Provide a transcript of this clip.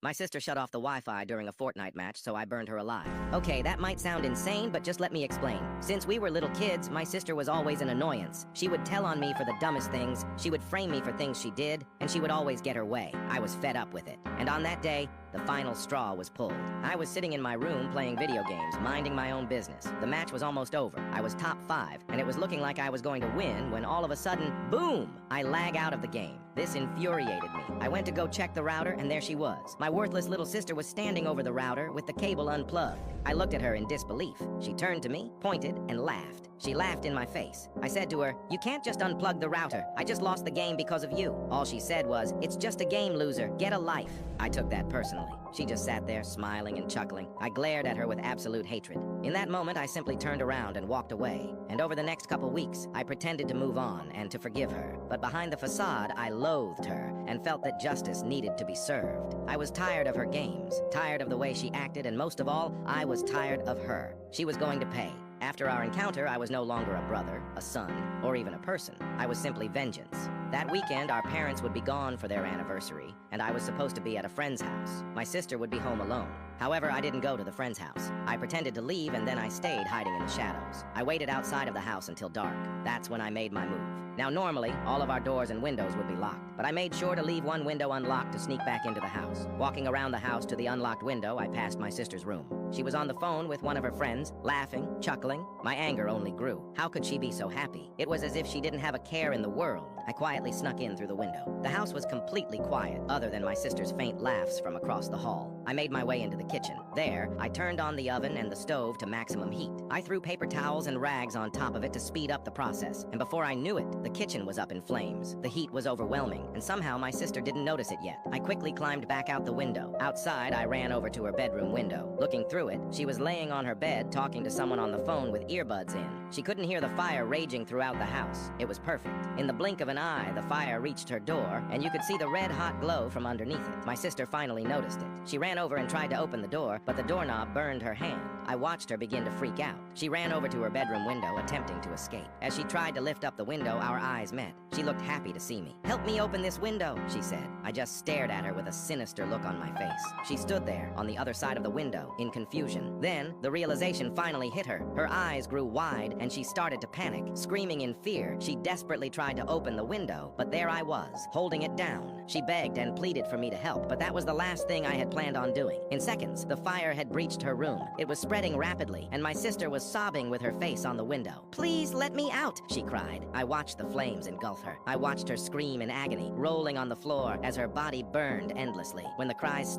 My sister shut off the Wi-Fi during a Fortnite match, so I burned her alive. Okay, that might sound insane, but just let me explain. Since we were little kids, my sister was always an annoyance. She would tell on me for the dumbest things, she would frame me for things she did, and she would always get her way. I was fed up with it. And on that day, the final straw was pulled. I was sitting in my room playing video games, minding my own business. The match was almost over. I was top 5, and it was looking like I was going to win when all of a sudden, boom! I lag out of the game. This infuriated me. I went to go check the router, and there she was. My worthless little sister was standing over the router with the cable unplugged. I looked at her in disbelief. She turned to me, pointed, and laughed. She laughed in my face. I said to her, "You can't just unplug the router. I just lost the game because of you." All she said was, "It's just a game, loser. Get a life." I took that personally. She just sat there, smiling and chuckling. I glared at her with absolute hatred. In that moment, I simply turned around and walked away. And over the next couple weeks, I pretended to move on and to forgive her. But behind the facade, I loathed her and felt that justice needed to be served. I was tired of her games, tired of the way she acted, and most of all, I was tired of her. She was going to pay. After our encounter, I was no longer a brother, a son, or even a person. I was simply vengeance. That weekend, our parents would be gone for their anniversary, and I was supposed to be at a friend's house. My sister would be home alone. However, I didn't go to the friend's house. I pretended to leave, and then I stayed hiding in the shadows. I waited outside of the house until dark. That's when I made my move. Now, normally, all of our doors and windows would be locked, but I made sure to leave one window unlocked to sneak back into the house. Walking around the house to the unlocked window, I passed my sister's room. She was on the phone with one of her friends, laughing, chuckling. My anger only grew. How could she be so happy? It was as if she didn't have a care in the world. I quietly snuck in through the window. The house was completely quiet, other than my sister's faint laughs from across the hall. I made my way into the kitchen. There, I turned on the oven and the stove to maximum heat. I threw paper towels and rags on top of it to speed up the process, and before I knew it, the kitchen was up in flames. The heat was overwhelming, and somehow my sister didn't notice it yet. I quickly climbed back out the window. Outside, I ran over to her bedroom window. Looking through it, she was laying on her bed talking to someone on the phone with earbuds in. She couldn't hear the fire raging throughout the house. It was perfect. In the blink of an eye, the fire reached her door, and you could see the red-hot glow from underneath it. My sister finally noticed it. She ran over and tried to open the door, but the doorknob burned her hand. I watched her begin to freak out. She ran over to her bedroom window, attempting to escape. As she tried to lift up the window, our eyes met. She looked happy to see me. "Help me open this window," she said. I just stared at her with a sinister look on my face. She stood there, on the other side of the window, in confusion. Then, the realization finally hit her. Her eyes grew wide, and she started to panic. Screaming in fear, she desperately tried to open the window, but there I was, holding it down. She begged and pleaded for me to help, but that was the last thing I had planned on doing. In seconds, the fire had breached her room. It was spreading rapidly, and my sister was sobbing with her face on the window. "Please let me out," she cried. I watched the flames engulf her. I watched her scream in agony, rolling on the floor as her body burned endlessly. When the cries stopped,